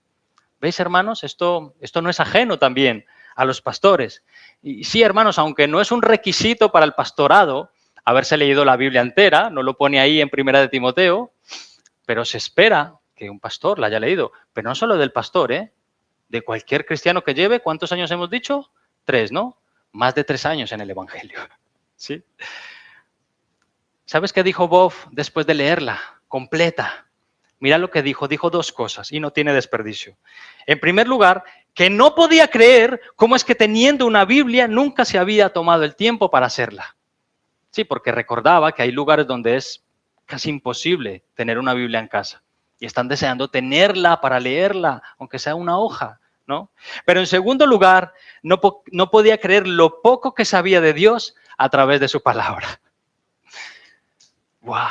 ¿Veis, hermanos? Esto no es ajeno también a los pastores. Y sí, hermanos, aunque no es un requisito para el pastorado haberse leído la Biblia entera, no lo pone ahí en Primera de Timoteo, pero se espera que un pastor la haya leído. Pero no solo del pastor, de cualquier cristiano que lleve, ¿cuántos años hemos dicho? 3, ¿no? Más de 3 años en el Evangelio. ¿Sí? ¿Sabes qué dijo Bob después de leerla completa? Mira lo que dijo 2 cosas y no tiene desperdicio. En primer lugar, que no podía creer cómo es que teniendo una Biblia nunca se había tomado el tiempo para hacerla. Sí, porque recordaba que hay lugares donde es casi imposible tener una Biblia en casa y están deseando tenerla para leerla, aunque sea una hoja, ¿no? Pero en segundo lugar, no podía creer lo poco que sabía de Dios a través de su palabra. ¡Wow!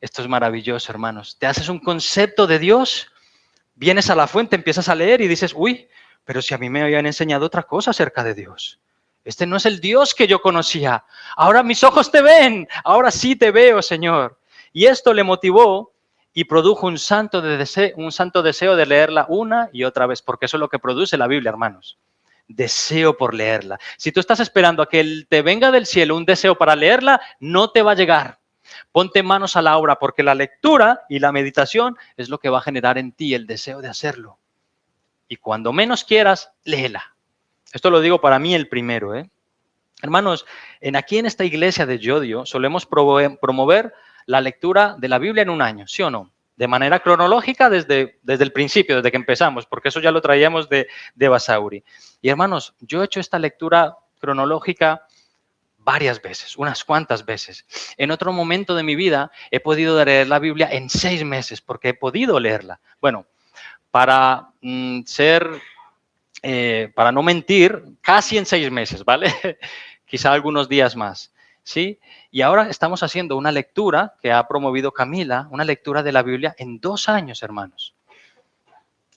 Esto es maravilloso, hermanos. Te haces un concepto de Dios, vienes a la fuente, empiezas a leer y dices, uy, pero si a mí me habían enseñado otra cosa acerca de Dios. Este no es el Dios que yo conocía. Ahora mis ojos te ven. Ahora sí te veo, Señor. Y esto le motivó y produjo un santo deseo de leerla una y otra vez, porque eso es lo que produce la Biblia, hermanos. Deseo por leerla. Si tú estás esperando a que te venga del cielo un deseo para leerla, no te va a llegar. Ponte manos a la obra porque la lectura y la meditación es lo que va a generar en ti el deseo de hacerlo. Y cuando menos quieras, léela. Esto lo digo para mí el primero. Hermanos, aquí en esta iglesia de Yodio solemos promover la lectura de la Biblia en un año, ¿sí o no? De manera cronológica desde el principio, desde que empezamos, porque eso ya lo traíamos de Basauri. Y hermanos, yo he hecho esta lectura cronológica varias veces, unas cuantas veces. En otro momento de mi vida he podido leer la Biblia en 6 meses, porque he podido leerla. Bueno, para para no mentir, casi en 6 meses, ¿vale? Quizá algunos días más, ¿sí? Y ahora estamos haciendo una lectura que ha promovido Camila, una lectura de la Biblia en 2 años, hermanos.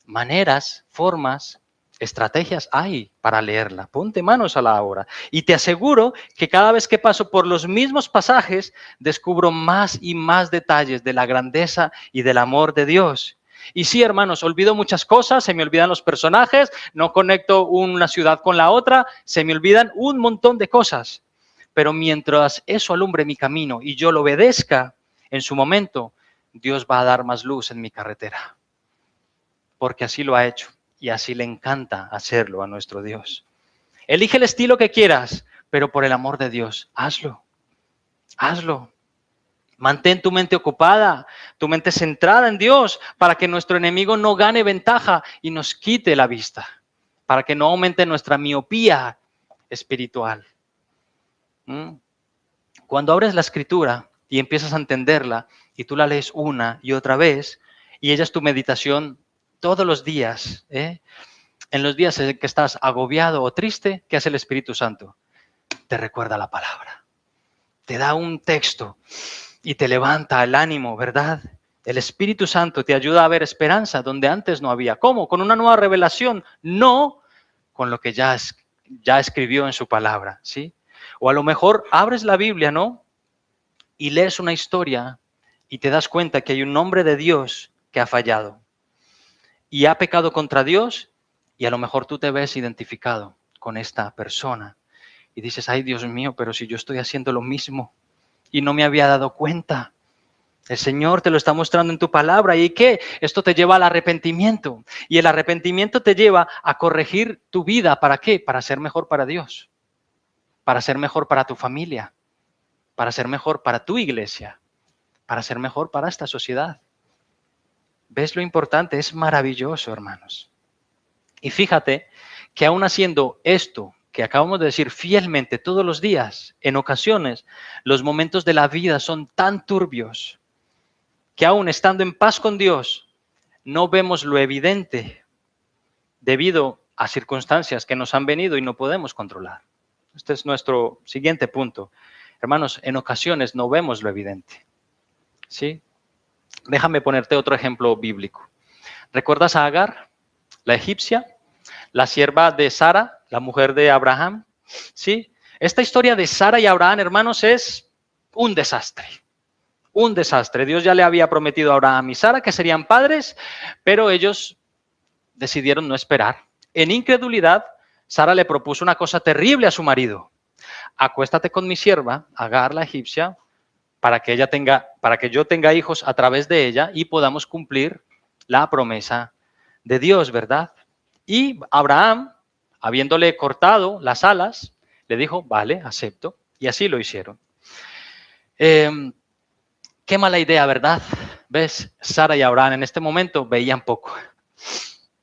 Maneras, formas, estrategias hay para leerla. Ponte manos a la obra. Y te aseguro que cada vez que paso por los mismos pasajes, descubro más y más detalles de la grandeza y del amor de Dios. Y sí, hermanos, olvido muchas cosas, se me olvidan los personajes, no conecto una ciudad con la otra, se me olvidan un montón de cosas. Pero mientras eso alumbre mi camino y yo lo obedezca, en su momento, Dios va a dar más luz en mi carretera. Porque así lo ha hecho y así le encanta hacerlo a nuestro Dios. Elige el estilo que quieras, pero por el amor de Dios, hazlo. Hazlo. Mantén tu mente ocupada, tu mente centrada en Dios, para que nuestro enemigo no gane ventaja y nos quite la vista, para que no aumente nuestra miopía espiritual. Cuando abres la Escritura y empiezas a entenderla, y tú la lees una y otra vez, y ella es tu meditación todos los días, en los días en que estás agobiado o triste, ¿qué hace el Espíritu Santo? Te recuerda la palabra, te da un texto y te levanta el ánimo, ¿verdad? El Espíritu Santo te ayuda a ver esperanza donde antes no había. ¿Cómo? ¿Con una nueva revelación? No, con lo que ya escribió en su palabra, ¿sí? O a lo mejor abres la Biblia, ¿no? Y lees una historia y te das cuenta que hay un hombre de Dios que ha fallado y ha pecado contra Dios, y a lo mejor tú te ves identificado con esta persona y dices, ay Dios mío, pero si yo estoy haciendo lo mismo y no me había dado cuenta. El Señor te lo está mostrando en tu palabra. ¿Y qué? Esto te lleva al arrepentimiento. Y el arrepentimiento te lleva a corregir tu vida. ¿Para qué? Para ser mejor para Dios, para ser mejor para tu familia, para ser mejor para tu iglesia, para ser mejor para esta sociedad. ¿Ves lo importante? Es maravilloso, hermanos. Y fíjate que aún haciendo esto que acabamos de decir fielmente todos los días, en ocasiones los momentos de la vida son tan turbios que aún estando en paz con Dios no vemos lo evidente debido a circunstancias que nos han venido y no podemos controlar. Este es nuestro siguiente punto. Hermanos, en ocasiones no vemos lo evidente. ¿Sí? Déjame ponerte otro ejemplo bíblico. ¿Recuerdas a Agar, la egipcia, la sierva de Sara, la mujer de Abraham? ¿Sí? Esta historia de Sara y Abraham, hermanos, es un desastre. Un desastre. Dios ya le había prometido a Abraham y Sara que serían padres, pero ellos decidieron no esperar. En incredulidad, Sara le propuso una cosa terrible a su marido. Acuéstate con mi sierva, Agar, la egipcia, para que yo tenga hijos a través de ella y podamos cumplir la promesa de Dios, ¿verdad? Y Abraham, habiéndole cortado las alas, le dijo, vale, acepto. Y así lo hicieron. Qué mala idea, ¿verdad? ¿Ves? Sara y Abraham en este momento veían poco.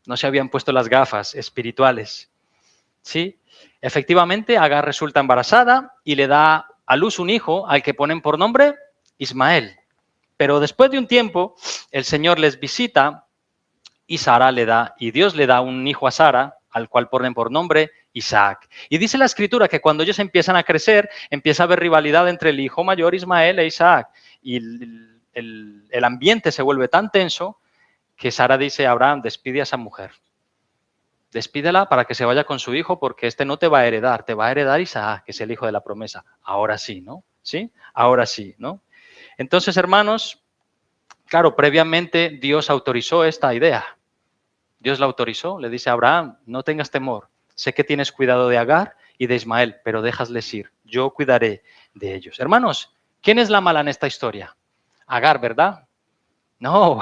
No se habían puesto las gafas espirituales. ¿Sí? Efectivamente, Agar resulta embarazada y le da a luz un hijo al que ponen por nombre Ismael. Pero después de un tiempo, el Señor les visita y Dios le da un hijo a Sara, al cual ponen por nombre Isaac. Y dice la Escritura que cuando ellos empiezan a crecer, empieza a haber rivalidad entre el hijo mayor Ismael e Isaac. Y el ambiente se vuelve tan tenso que Sara dice a Abraham, despide a esa mujer. Despídela para que se vaya con su hijo porque este no te va a heredar, te va a heredar Isaac, que es el hijo de la promesa. Ahora sí, ¿no? ¿Sí? Ahora sí, ¿no? Entonces, hermanos, claro, previamente Dios autorizó esta idea. Dios la autorizó, le dice a Abraham, no tengas temor, sé que tienes cuidado de Agar y de Ismael, pero déjasles ir, yo cuidaré de ellos. Hermanos, ¿quién es la mala en esta historia? Agar, ¿verdad? No,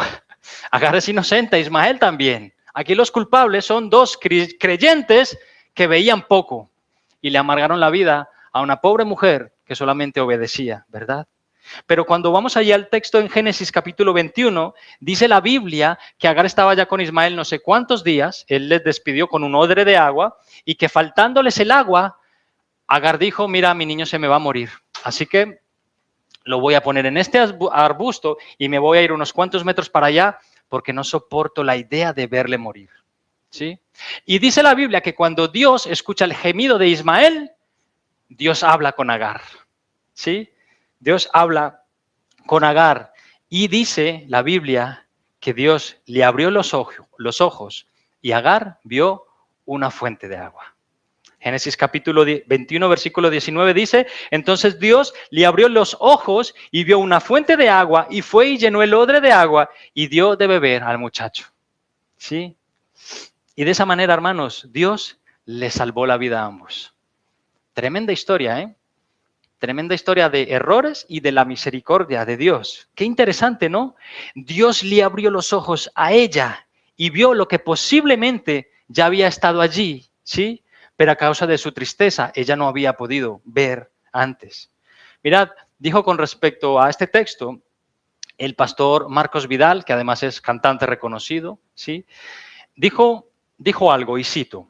Agar es inocente, Ismael también. Aquí los culpables son dos creyentes que veían poco y le amargaron la vida a una pobre mujer que solamente obedecía, ¿verdad? Pero cuando vamos allá al texto en Génesis capítulo 21, dice la Biblia que Agar estaba ya con Ismael no sé cuántos días, él les despidió con un odre de agua y que faltándoles el agua, Agar dijo, mira, mi niño se me va a morir, así que lo voy a poner en este arbusto y me voy a ir unos cuantos metros para allá porque no soporto la idea de verle morir. ¿Sí? Y dice la Biblia que cuando Dios escucha el gemido de Ismael, Dios habla con Agar. ¿Sí? Dios habla con Agar y dice la Biblia que Dios le abrió los ojos y Agar vio una fuente de agua. Génesis capítulo 21, versículo 19 dice, entonces Dios le abrió los ojos y vio una fuente de agua y fue y llenó el odre de agua y dio de beber al muchacho. ¿Sí? Y de esa manera, hermanos, Dios le salvó la vida a ambos. Tremenda historia, ¿eh? Tremenda historia de errores y de la misericordia de Dios. Qué interesante, ¿no? Dios le abrió los ojos a ella y vio lo que posiblemente ya había estado allí, ¿sí? Pero a causa de su tristeza, ella no había podido ver antes. Mirad, dijo con respecto a este texto el pastor Marcos Vidal, que además es cantante reconocido, ¿sí? Dijo algo, y cito,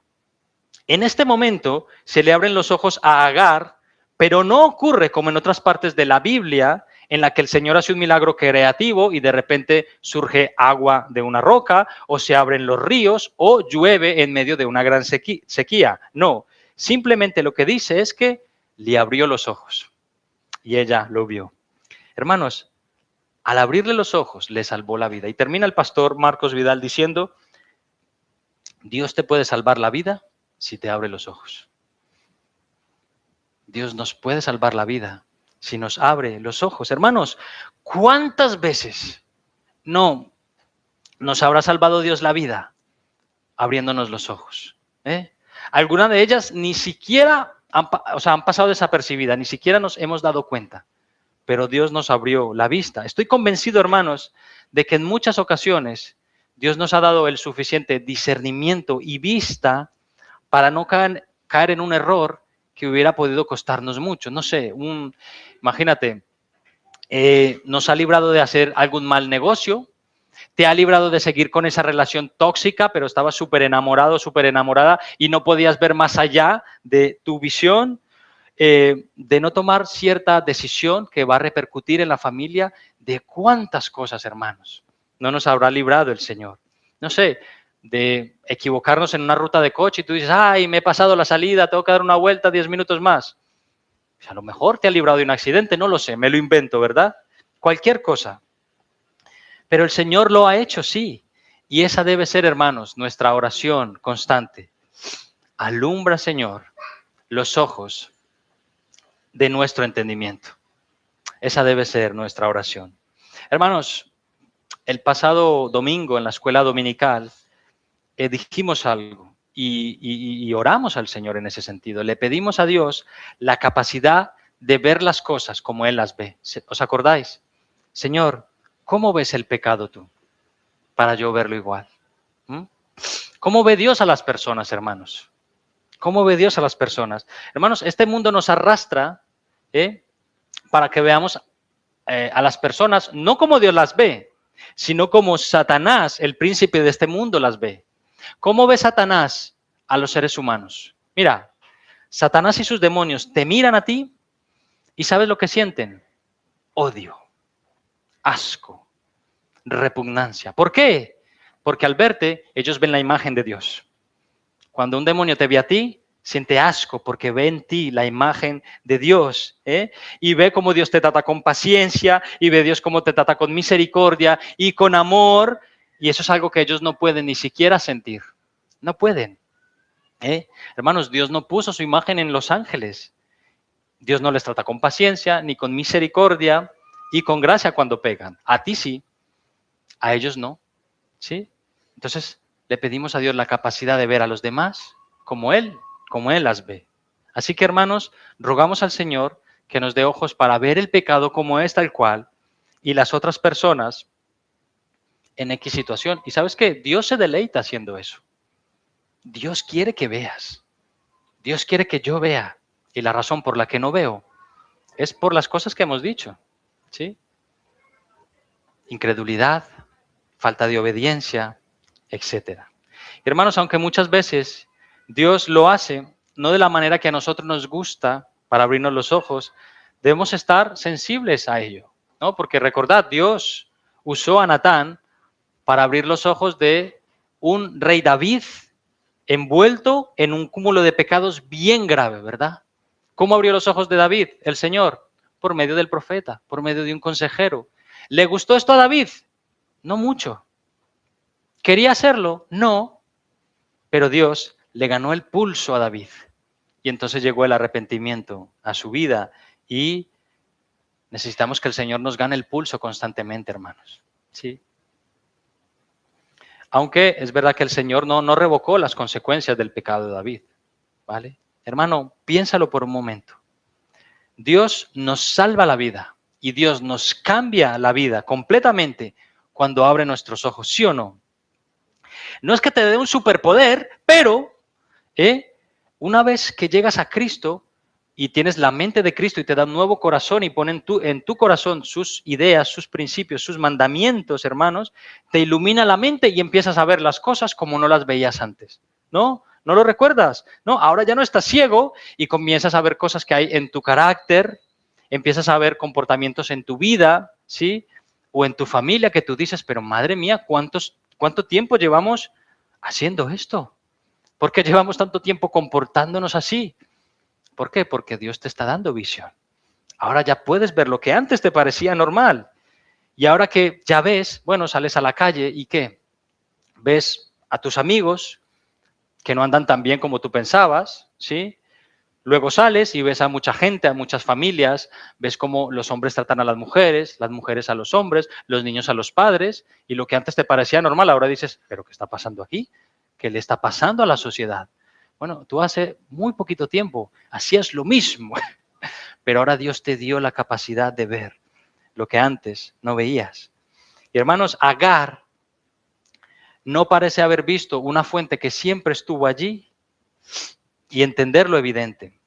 en este momento se le abren los ojos a Agar, pero no ocurre como en otras partes de la Biblia, en la que el Señor hace un milagro creativo y de repente surge agua de una roca, o se abren los ríos, o llueve en medio de una gran sequía. No, simplemente lo que dice es que le abrió los ojos y ella lo vio. Hermanos, al abrirle los ojos le salvó la vida. Y termina el pastor Marcos Vidal diciendo, Dios te puede salvar la vida si te abre los ojos. Dios nos puede salvar la vida si nos abre los ojos. Hermanos, ¿cuántas veces no nos habrá salvado Dios la vida abriéndonos los ojos? Algunas de ellas ni siquiera han pasado desapercibidas, ni siquiera nos hemos dado cuenta. Pero Dios nos abrió la vista. Estoy convencido, hermanos, de que en muchas ocasiones Dios nos ha dado el suficiente discernimiento y vista para no caer en un error que hubiera podido costarnos mucho. No sé, imagínate, nos ha librado de hacer algún mal negocio, te ha librado de seguir con esa relación tóxica, pero estabas súper enamorado, súper enamorada y no podías ver más allá de tu visión, de no tomar cierta decisión que va a repercutir en la familia. ¿De cuántas cosas, hermanos, no nos habrá librado el Señor? No sé, de equivocarnos en una ruta de coche y tú dices, ay, me he pasado la salida, tengo que dar una vuelta 10 minutos más. Pues a lo mejor te ha librado de un accidente, no lo sé, me lo invento, ¿verdad? Cualquier cosa. Pero el Señor lo ha hecho, sí. Y esa debe ser, hermanos, nuestra oración constante. Alumbra, Señor, los ojos de nuestro entendimiento. Esa debe ser nuestra oración. Hermanos, el pasado domingo en la escuela dominical dijimos algo y oramos al Señor en ese sentido. Le pedimos a Dios la capacidad de ver las cosas como Él las ve. ¿Os acordáis? Señor, ¿cómo ves el pecado tú? Para yo verlo igual. ¿Cómo ve Dios a las personas, hermanos? ¿Cómo ve Dios a las personas? Hermanos, este mundo nos arrastra para que veamos a las personas no como Dios las ve, sino como Satanás, el príncipe de este mundo, las ve. ¿Cómo ve Satanás a los seres humanos? Mira, Satanás y sus demonios te miran a ti y ¿sabes lo que sienten? Odio, asco, repugnancia. ¿Por qué? Porque al verte, ellos ven la imagen de Dios. Cuando un demonio te ve a ti, siente asco porque ve en ti la imagen de Dios, y ve cómo Dios te trata con paciencia, y ve Dios cómo te trata con misericordia y con amor, y eso es algo que ellos no pueden ni siquiera sentir. No pueden. Hermanos, Dios no puso su imagen en los ángeles. Dios no les trata con paciencia, ni con misericordia, y con gracia cuando pegan. A ti sí, a ellos no. ¿Sí? Entonces, le pedimos a Dios la capacidad de ver a los demás como Él las ve. Así que, hermanos, rogamos al Señor que nos dé ojos para ver el pecado como es tal cual y las otras personas en X situación. Y ¿sabes qué? Dios se deleita haciendo eso. Dios quiere que veas. Dios quiere que yo vea. Y la razón por la que no veo es por las cosas que hemos dicho. ¿Sí? Incredulidad, falta de obediencia, etcétera. Hermanos, aunque muchas veces Dios lo hace, no de la manera que a nosotros nos gusta para abrirnos los ojos, debemos estar sensibles a ello, ¿no? Porque recordad, Dios usó a Natán para abrir los ojos de un rey David envuelto en un cúmulo de pecados bien grave, ¿verdad? ¿Cómo abrió los ojos de David, el Señor? Por medio del profeta, por medio de un consejero. ¿Le gustó esto a David? No mucho. ¿Quería hacerlo? No. Pero Dios le ganó el pulso a David. Y entonces llegó el arrepentimiento a su vida. Y necesitamos que el Señor nos gane el pulso constantemente, hermanos. ¿Sí? Aunque es verdad que el Señor no revocó las consecuencias del pecado de David. ¿Vale? Hermano, piénsalo por un momento. Dios nos salva la vida y Dios nos cambia la vida completamente cuando abre nuestros ojos, ¿sí o no? No es que te dé un superpoder, pero una vez que llegas a Cristo y tienes la mente de Cristo y te da un nuevo corazón y pone en tu corazón sus ideas, sus principios, sus mandamientos, hermanos, te ilumina la mente y empiezas a ver las cosas como no las veías antes, ¿no? ¿No lo recuerdas? No, ahora ya no estás ciego y comienzas a ver cosas que hay en tu carácter, empiezas a ver comportamientos en tu vida, ¿sí? O en tu familia que tú dices, pero madre mía, ¿cuánto tiempo llevamos haciendo esto? ¿Por qué llevamos tanto tiempo comportándonos así? ¿Por qué? Porque Dios te está dando visión. Ahora ya puedes ver lo que antes te parecía normal. Y ahora que ya ves, bueno, sales a la calle y ¿qué? Ves a tus amigos que no andan tan bien como tú pensabas, ¿sí? Luego sales y ves a mucha gente, a muchas familias, ves cómo los hombres tratan a las mujeres a los hombres, los niños a los padres, y lo que antes te parecía normal, ahora dices, ¿pero qué está pasando aquí? ¿Qué le está pasando a la sociedad? Bueno, tú hace muy poquito tiempo hacías lo mismo, pero ahora Dios te dio la capacidad de ver lo que antes no veías. Y hermanos, Agar no parece haber visto una fuente que siempre estuvo allí y entender lo evidente.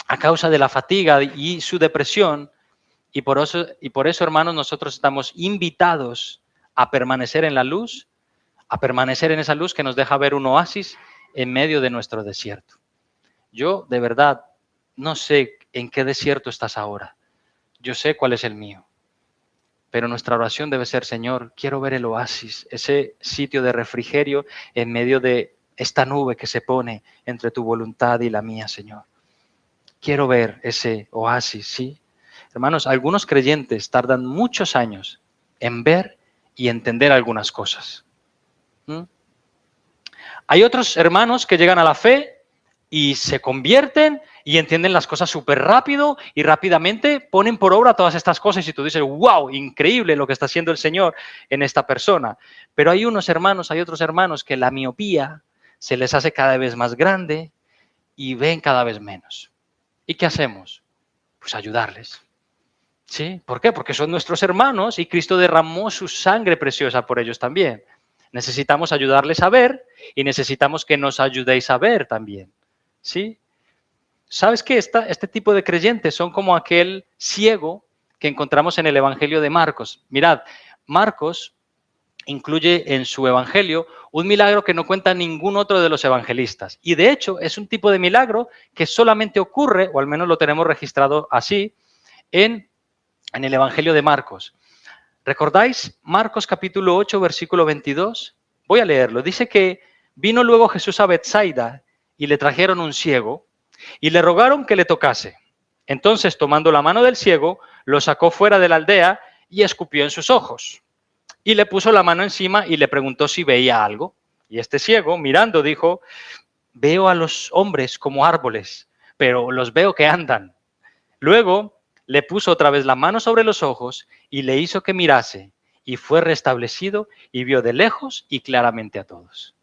A causa de la fatiga y su depresión, y por eso, hermanos, nosotros estamos invitados a permanecer en la luz, a permanecer en esa luz que nos deja ver un oasis en medio de nuestro desierto. Yo, de verdad, no sé en qué desierto estás ahora. Yo sé cuál es el mío. Pero nuestra oración debe ser, Señor, quiero ver el oasis, ese sitio de refrigerio en medio de esta nube que se pone entre tu voluntad y la mía, Señor. Quiero ver ese oasis, ¿sí? Hermanos, algunos creyentes tardan muchos años en ver y entender algunas cosas. ¿Mm? Hay otros hermanos que llegan a la fe y se convierten y entienden las cosas súper rápido y rápidamente ponen por obra todas estas cosas y tú dices, wow, increíble lo que está haciendo el Señor en esta persona. Pero hay otros hermanos que la miopía se les hace cada vez más grande y ven cada vez menos. ¿Y qué hacemos? Pues ayudarles. ¿Sí? ¿Por qué? Porque son nuestros hermanos y Cristo derramó su sangre preciosa por ellos también. Necesitamos ayudarles a ver y necesitamos que nos ayudéis a ver también. ¿Sí? ¿Sabes qué? Este tipo de creyentes son como aquel ciego que encontramos en el Evangelio de Marcos. Mirad, Marcos incluye en su Evangelio un milagro que no cuenta ningún otro de los evangelistas. Y de hecho es un tipo de milagro que solamente ocurre, o al menos lo tenemos registrado así, en el Evangelio de Marcos. ¿Recordáis Marcos capítulo 8, versículo 22? Voy a leerlo. Dice que vino luego Jesús a Betsaida y le trajeron un ciego y le rogaron que le tocase. Entonces, tomando la mano del ciego, lo sacó fuera de la aldea y escupió en sus ojos. Y le puso la mano encima y le preguntó si veía algo. Y este ciego, mirando, dijo, veo a los hombres como árboles, pero los veo que andan. Luego le puso otra vez la mano sobre los ojos y le hizo que mirase, y fue restablecido y vio de lejos y claramente a todos.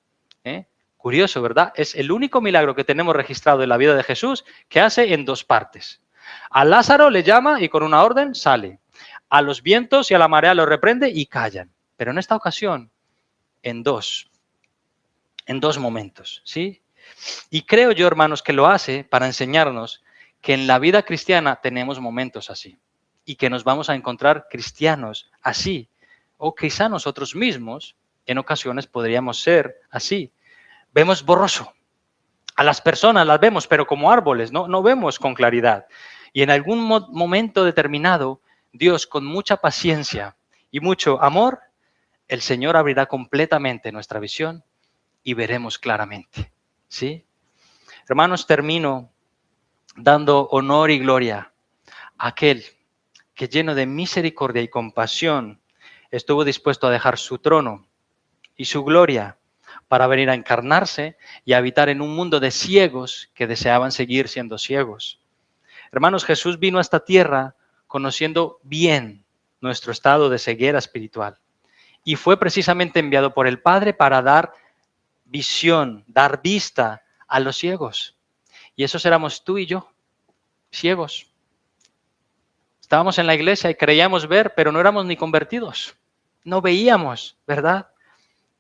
Curioso, ¿verdad? Es el único milagro que tenemos registrado en la vida de Jesús que hace en dos partes. A Lázaro le llama y con una orden sale. A los vientos y a la marea los reprende y callan. Pero en esta ocasión, en dos momentos, ¿sí? Y creo yo, hermanos, que lo hace para enseñarnos que en la vida cristiana tenemos momentos así y que nos vamos a encontrar cristianos así. O quizá nosotros mismos en ocasiones podríamos ser así. Vemos borroso. A las personas las vemos, pero como árboles, no vemos con claridad. Y en algún momento determinado, Dios con mucha paciencia y mucho amor, el Señor abrirá completamente nuestra visión y veremos claramente. ¿Sí? Hermanos, termino dando honor y gloria a aquel que lleno de misericordia y compasión estuvo dispuesto a dejar su trono y su gloria para venir a encarnarse y a habitar en un mundo de ciegos que deseaban seguir siendo ciegos. Hermanos, Jesús vino a esta tierra conociendo bien nuestro estado de ceguera espiritual y fue precisamente enviado por el Padre para dar visión, dar vista a los ciegos. Y esos éramos tú y yo, ciegos. Estábamos en la iglesia y creíamos ver, pero no éramos ni convertidos. No veíamos, ¿verdad?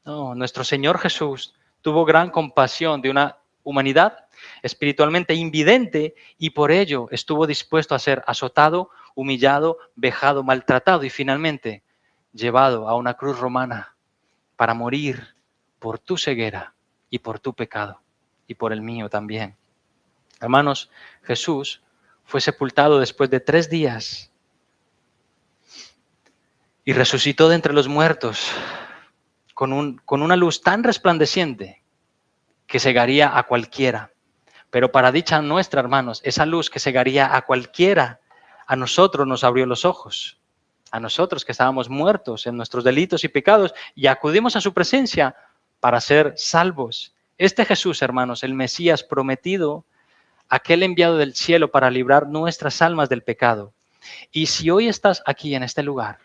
No, nuestro Señor Jesús tuvo gran compasión de una humanidad espiritualmente invidente y por ello estuvo dispuesto a ser azotado, humillado, vejado, maltratado y finalmente llevado a una cruz romana para morir por tu ceguera y por tu pecado y por el mío también. Hermanos, Jesús fue sepultado después de 3 días y resucitó de entre los muertos con una luz tan resplandeciente que cegaría a cualquiera. Pero para dicha nuestra, hermanos, esa luz que cegaría a cualquiera, a nosotros nos abrió los ojos. A nosotros que estábamos muertos en nuestros delitos y pecados y acudimos a su presencia para ser salvos Este Jesús, hermanos, el Mesías prometido, aquel enviado del cielo para librar nuestras almas del pecado. Y si hoy estás aquí en este lugar,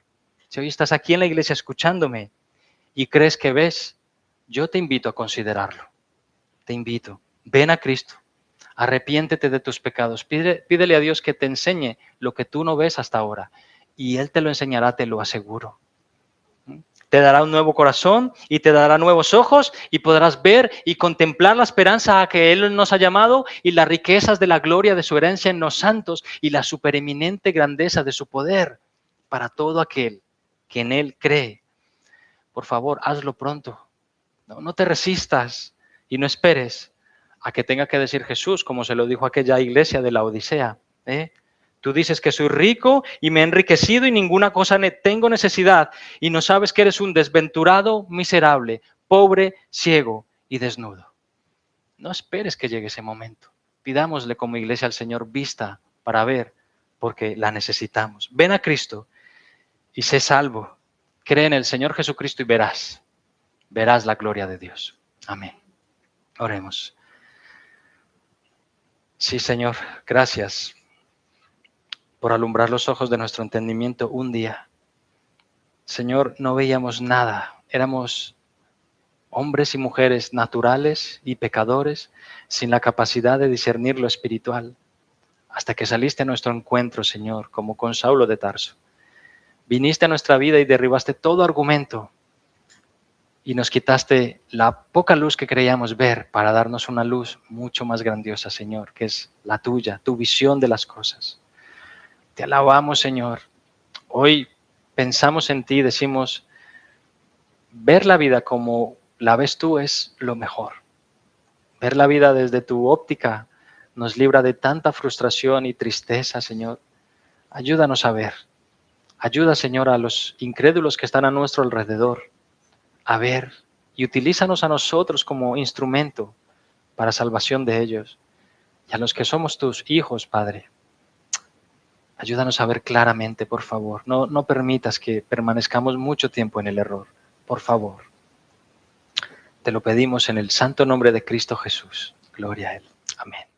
si hoy estás aquí en la iglesia escuchándome y crees que ves, yo te invito a considerarlo. Te invito, ven a Cristo, arrepiéntete de tus pecados, pídele a Dios que te enseñe lo que tú no ves hasta ahora y Él te lo enseñará, te lo aseguro. Te dará un nuevo corazón y te dará nuevos ojos y podrás ver y contemplar la esperanza a que Él nos ha llamado y las riquezas de la gloria de su herencia en los santos y la supereminente grandeza de su poder para todo aquel que en Él cree. Por favor, hazlo pronto. No te resistas y no esperes a que tenga que decir Jesús, como se lo dijo a aquella iglesia de la Odisea. Tú dices que soy rico y me he enriquecido y ninguna cosa tengo necesidad y no sabes que eres un desventurado, miserable, pobre, ciego y desnudo. No esperes que llegue ese momento. Pidámosle como iglesia al Señor vista para ver, porque la necesitamos. Ven a Cristo y sé salvo. Cree en el Señor Jesucristo y verás la gloria de Dios. Amén. Oremos. Sí, Señor, gracias por alumbrar los ojos de nuestro entendimiento un día. Señor, no veíamos nada. Éramos hombres y mujeres naturales y pecadores sin la capacidad de discernir lo espiritual. Hasta que saliste a nuestro encuentro, Señor, como con Saulo de Tarso. Viniste a nuestra vida y derribaste todo argumento y nos quitaste la poca luz que creíamos ver para darnos una luz mucho más grandiosa, Señor, que es la tuya, tu visión de las cosas. Te alabamos, Señor. Hoy pensamos en ti y decimos, ver la vida como la ves tú es lo mejor. Ver la vida desde tu óptica nos libra de tanta frustración y tristeza, Señor. Ayúdanos a ver. Ayuda, Señor, a los incrédulos que están a nuestro alrededor a ver y utilízanos a nosotros como instrumento para salvación de ellos. Y a los que somos tus hijos, Padre, ayúdanos a ver claramente, por favor. No permitas que permanezcamos mucho tiempo en el error, por favor. Te lo pedimos en el santo nombre de Cristo Jesús. Gloria a Él. Amén.